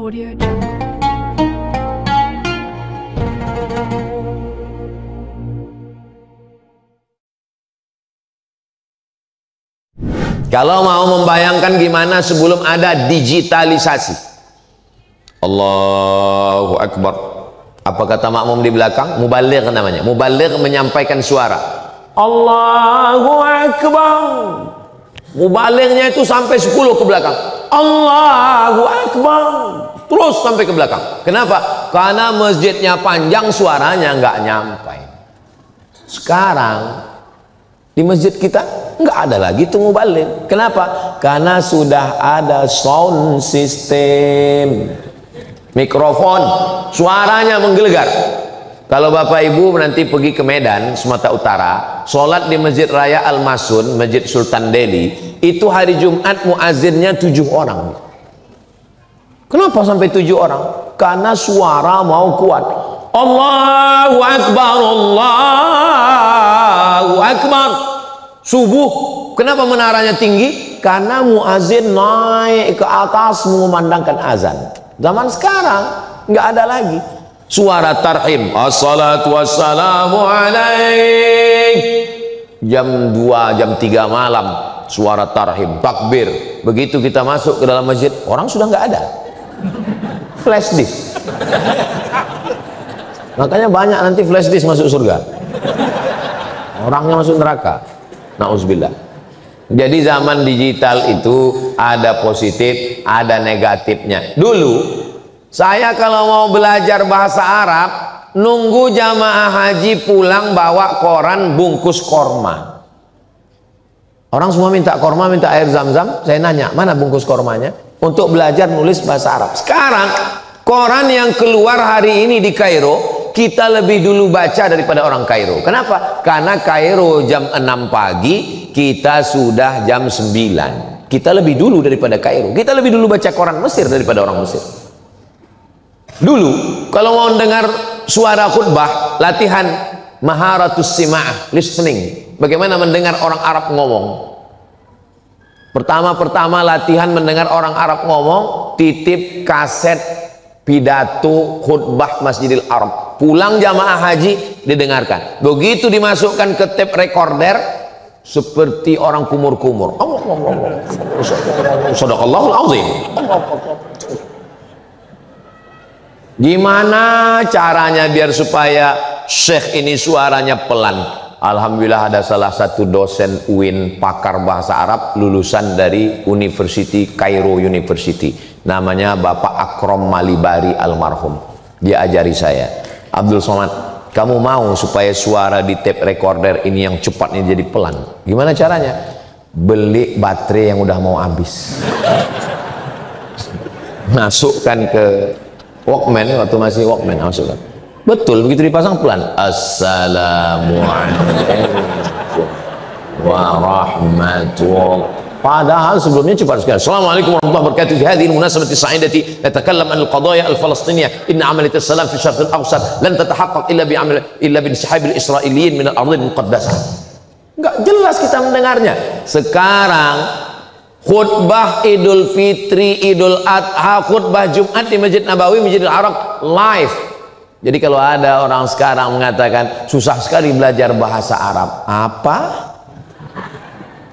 Audio Jungle. Kalau mau membayangkan gimana sebelum ada digitalisasi. Allahu Akbar. Apa kata makmum di belakang? Mubaligh namanya. Mubaligh menyampaikan suara. Allahu Akbar. Mubalighnya itu sampai 10 ke belakang. Allahu Akbar. Terus sampai ke belakang. Kenapa? Karena masjidnya panjang, suaranya nggak nyampai. Sekarang di masjid kita nggak ada lagi tuh mubaligh. Kenapa? Karena sudah ada sound system, mikrofon, suaranya menggelegar. Kalau Bapak Ibu nanti pergi ke Medan, Sumatera Utara, sholat di Masjid Raya Al-Masun, Masjid Sultan Delhi, itu hari Jumat muazzinnya 7 orang. Kenapa sampai 7 orang? Karena suara mau kuat. Allahu Akbar, Allahu Akbar. Subuh, kenapa menaranya tinggi? Karena muazzin naik ke atas mengumandangkan azan. Zaman sekarang nggak ada lagi suara tarhim, assalatu wassalamu alaik. Jam 2, jam 3 malam suara tarhim, takbir. Begitu kita masuk ke dalam masjid, orang sudah nggak ada. Flash disk. Makanya banyak nanti flash disk masuk surga, orangnya masuk neraka. Nauzubillah. Jadi zaman digital itu ada positif, ada negatifnya. Dulu saya kalau mau belajar bahasa Arab, nunggu jamaah haji pulang bawa koran bungkus korma. Orang semua minta korma, minta air zam-zam. Saya nanya, mana bungkus kormanya? Untuk belajar nulis bahasa Arab. Sekarang koran yang keluar hari ini di Kairo, kita lebih dulu baca daripada orang Kairo. Kenapa? Karena Kairo jam 6 pagi, kita sudah jam 9. Kita lebih dulu daripada Kairo. Kita lebih dulu baca koran Mesir daripada orang Mesir. Dulu kalau mau dengar suara khutbah, latihan maharatus sima'ah, listening. Bagaimana mendengar orang Arab ngomong. Pertama-pertama latihan mendengar orang Arab ngomong, titip kaset pidato khutbah Masjidil Arab. Pulang jamaah haji didengarkan. Begitu dimasukkan ke tape recorder, seperti orang kumur-kumur. Shadaqallahul azim. Gimana caranya biar supaya syekh ini suaranya pelan? Alhamdulillah ada salah satu dosen UIN, pakar bahasa Arab, lulusan dari University Cairo University. Namanya Bapak Akrom Malibari almarhum. Dia ajari saya, Abdul Somad, kamu mau supaya suara di tape recorder ini yang cepat ini jadi pelan? Gimana caranya? Beli baterai yang udah mau habis. Masukkan ke Walkman, waktu masih Walkman, masukkan. Betul, begitu dipasang pelan. Assalamualaikum warahmatullahi. Padahal sebelumnya cepat sekali. Assalamualaikum warahmatullahi wabarakatuh. Fi hadhihi al-munasabati as-sa'idati natakallam an al-qadaya al-falastiniyah. Inna amalat as-salam fi syarq al-awsat lan tatahaqqaq illa bi inshihab al-israiliyyin min al-ardh al-muqaddasah. Enggak jelas kita mendengarnya. Sekarang khutbah Idul Fitri, Idul Adha, khutbah Jumat di Masjid Nabawi, Masjidil Haram live. Jadi kalau ada orang sekarang mengatakan susah sekali belajar bahasa Arab, apa?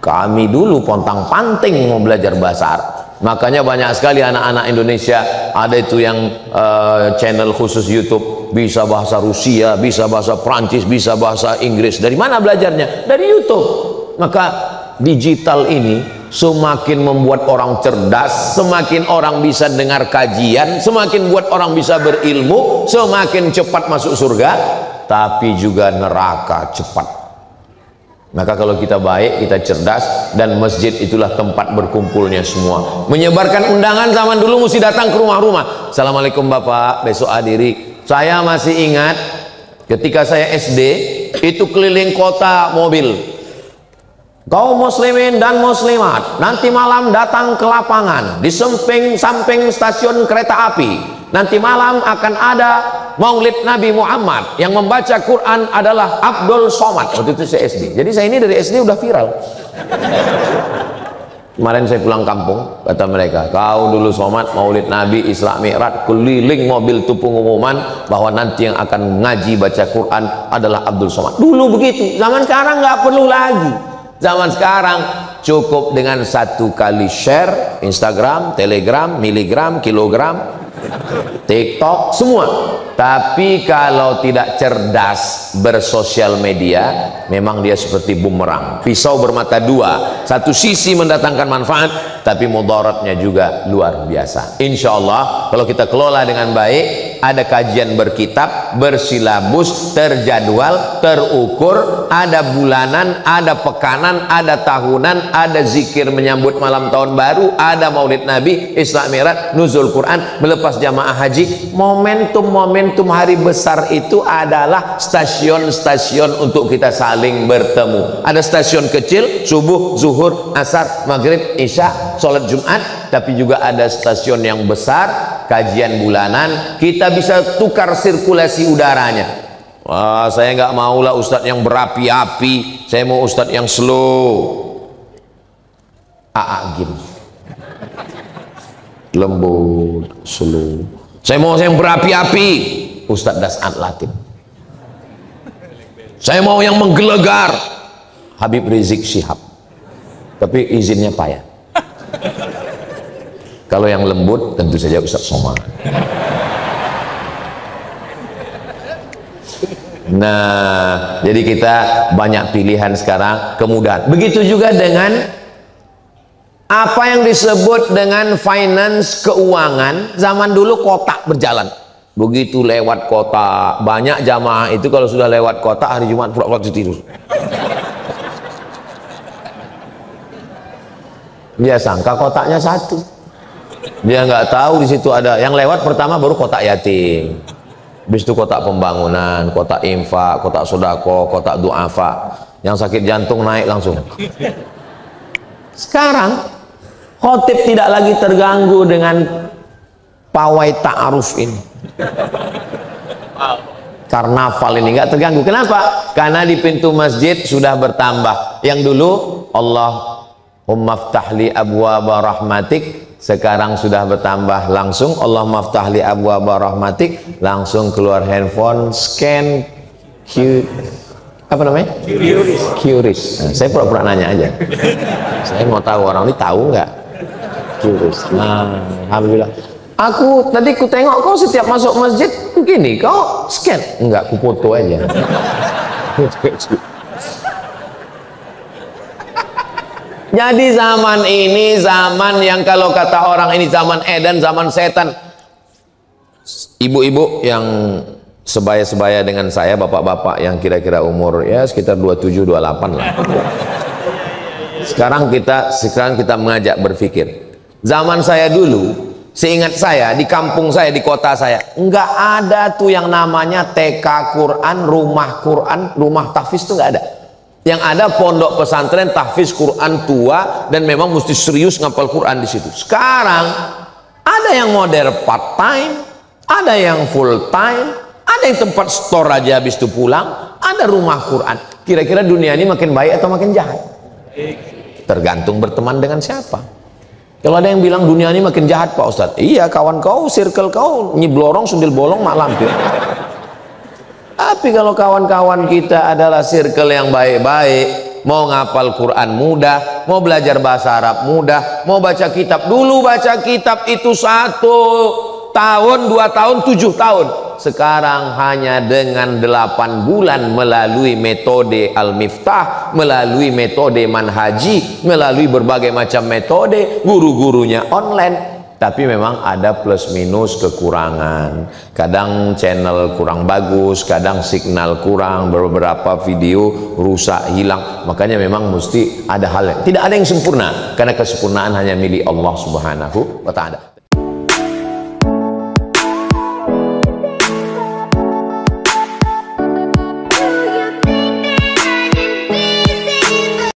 Kami dulu pontang-panting mau belajar bahasa Arab. Makanya banyak sekali anak-anak Indonesia ada itu yang channel khusus YouTube, bisa bahasa Rusia, bisa bahasa Prancis, bisa bahasa Inggris. Dari mana belajarnya? Dari YouTube. Maka digital ini semakin membuat orang cerdas, semakin orang bisa dengar kajian, semakin buat orang bisa berilmu, semakin cepat masuk surga, tapi juga neraka cepat. Maka kalau kita baik, kita cerdas, dan masjid itulah tempat berkumpulnya semua. Menyebarkan undangan zaman dulu mesti datang ke rumah-rumah. Assalamualaikum Bapak, besok hadiri. Saya masih ingat ketika saya SD, itu keliling kota mobil. Kaum muslimin dan muslimat, nanti malam datang ke lapangan di samping stasiun kereta api. Nanti malam akan ada Maulid Nabi Muhammad, yang membaca Quran adalah Abdul Somad. Waktu itu saya SD. Jadi saya ini dari SD udah viral. Kemarin saya pulang kampung, kata mereka, kau dulu somat maulid Nabi Isra Mi'raj, keliling mobil itu pengumuman bahwa nanti yang akan ngaji baca Quran adalah Abdul Somad. Dulu begitu, zaman sekarang nggak perlu lagi. Zaman sekarang cukup dengan 1 kali share Instagram, Telegram, miligram, kilogram, TikTok, semua. Tapi kalau tidak cerdas bersosial media, memang dia seperti bumerang, pisau bermata dua. Satu sisi mendatangkan manfaat, tapi mudaratnya juga luar biasa. Insya Allah kalau kita kelola dengan baik, ada kajian berkitab, bersilabus, terjadwal, terukur, ada bulanan, ada pekanan, ada tahunan, ada zikir menyambut malam tahun baru, ada maulid Nabi, Isra Mi'raj, nuzul Quran, melepas jamaah haji. Momentum hari besar itu adalah stasiun-stasiun untuk kita saling bertemu. Ada stasiun kecil, subuh, zuhur, asar, maghrib, isya, sholat Jumat, tapi juga ada stasiun yang besar, kajian bulanan. Kita bisa tukar sirkulasi udaranya. Wah, saya nggak maulah ustadz yang berapi-api, saya mau ustadz yang slow, gini, lembut, slow. Saya mau yang berapi-api, Ustadz Das'ad Latif. Saya mau yang menggelegar, Habib Rizik Syihab. Tapi izinnya payah. Kalau yang lembut tentu saja Ustadz Somad. Nah, jadi kita banyak pilihan sekarang, kemudahan. Begitu juga dengan apa yang disebut dengan finance, keuangan. Zaman dulu kotak berjalan. Begitu lewat kotak, banyak jamaah itu kalau sudah lewat kotak hari Jumat pura-pura tidur. Dia sangka kotaknya satu. Dia nggak tahu di situ ada yang lewat. Pertama baru kotak yatim, habis itu kotak pembangunan, kotak infak, kotak sodako, kotak duafa. Yang sakit jantung naik langsung. Sekarang khotib tidak lagi terganggu dengan pawai ta'aruf ini. Karnaval ini nggak terganggu. Kenapa? Karena di pintu masjid sudah bertambah. Yang dulu Allahumma ftahli abwaba rahmatik, sekarang sudah bertambah langsung Allahumma ftahli abwaba rahmatik, langsung keluar handphone, scan apa namanya? QRIS. Nah, saya pura-pura nanya aja. Saya mau tahu orang ini tahu nggak? QRIS. Nah, alhamdulillah. Aku tadi ku tengok kau setiap masuk masjid begini, kau scan? Enggak, ku foto aja. Jadi zaman ini zaman yang kalau kata orang ini zaman edan, zaman setan. Ibu-ibu yang sebaya-sebaya dengan saya, bapak-bapak yang kira-kira umur ya sekitar 27, 28 lah. Sekarang kita mengajak berpikir. Zaman saya dulu, seingat saya di kampung saya, di kota saya, nggak ada tuh yang namanya TK Quran, rumah tahfiz tuh nggak ada. Yang ada pondok pesantren tahfiz Quran tua dan memang mesti serius ngapal Quran di situ. Sekarang ada yang model part time, ada yang full time, ada yang tempat store aja habis itu pulang, ada rumah Quran. Kira-kira dunia ini makin baik atau makin jahat? Tergantung berteman dengan siapa. Kalau ada yang bilang dunia ini makin jahat Pak Ustadz, iya, kawan kau, circle kau nyiblorong, sundil bolong, mak lampir. Tapi kalau kawan-kawan kita adalah circle yang baik-baik, mau ngapal Quran mudah, mau belajar bahasa Arab mudah, mau baca kitab. Dulu baca kitab itu 1 tahun, 2 tahun, 7 tahun. Sekarang hanya dengan 8 bulan melalui metode Al-Miftah, melalui metode Manhaji, melalui berbagai macam metode, guru-gurunya online. Tapi memang ada plus minus kekurangan. Kadang channel kurang bagus, kadang signal kurang, beberapa video rusak, hilang. Makanya memang mesti ada hal yang tidak ada yang sempurna, karena kesempurnaan hanya milik Allah Subhanahu wa ta'ala.